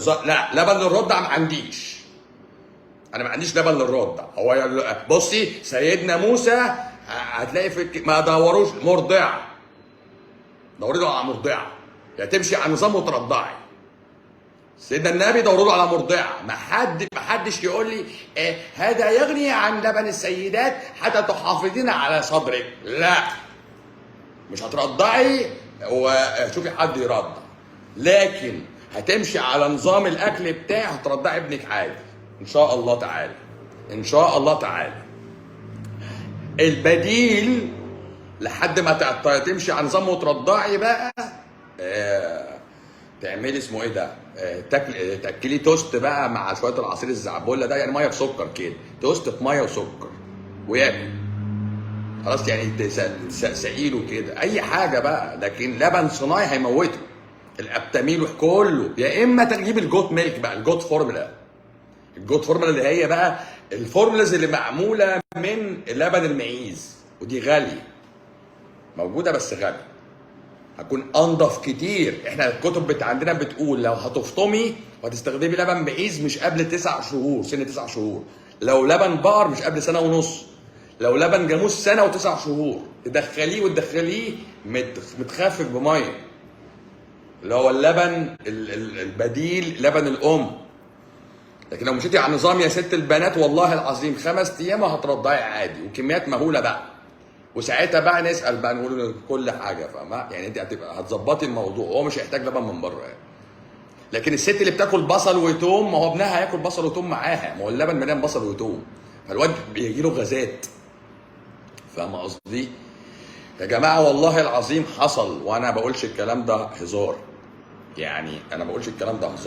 بالظبط. لا، لبن للرضع ما عنديش. انا ما عنديش لبن للرضع. هو بصي سيدنا موسى هتلاقي ما دوروش مرضعه، دوروا له على مرضعه، يعني تمشي على نظام وترضعي. سيدنا النبي دوروا له على مرضعه. ما حدش يقول لي هذا يغني عن لبن السيدات حتى تحافظين على صدرك. لا، مش هترضعي وشوفي حد يرضع، لكن هتمشي على نظام الاكل بتاعي، هترضعي ابنك عادي ان شاء الله تعالى. ان شاء الله تعالى. البديل لحد ما تمشي على نظام وترضعي بقى، تعملي اسمه ايه ده، تاكلي توست بقى مع شويه العصير الزعبوله ده، يعني ميه بسكر كده، توست في ميه وسكر وياكل خلاص، يعني تسقيله كده اي حاجه بقى. لكن لبن صناعي هيموته، الابتاميل كله. يا اما تجيب الجوت ميلك بقى، الجوت فورمولا. الجوت فورمولا اللي هي بقى الفورمولاز اللي معموله من لبن المعيز، ودي غاليه موجوده بس غاليه، هتكون انضف كتير. احنا الكتب عندنا بتقول لو هتفطمي وهتستخدمي لبن معيز مش قبل 9 شهور، سن 9 شهور. لو لبن بقر مش قبل سنه ونص. لو لبن جاموس سنه و9 شهور. تدخليه متخفف بميه، اللي هو اللبن البديل لبن الام. لكن لو مشيتي على نظام يا ست البنات والله العظيم 5 ايام هترضعي عادي، وكميات مهوله بقى. وساعتها بقى نسال بقى، نقول كل حاجه، فاهمه؟ يعني انت هتظبطي الموضوع، هو مش هيحتاج لبن من بره يعني. لكن الست اللي بتاكل بصل وتوم، ما هو ابنها هياكل بصل وتوم معاها، ما هو اللبن مليان بصل وتوم، فالواد بيجي له غازات. فاهمه قصدي؟ يا جماعه والله العظيم حصل، وانا بقولش الكلام ده هزار، يعني انا بقولش الكلام ده هزار.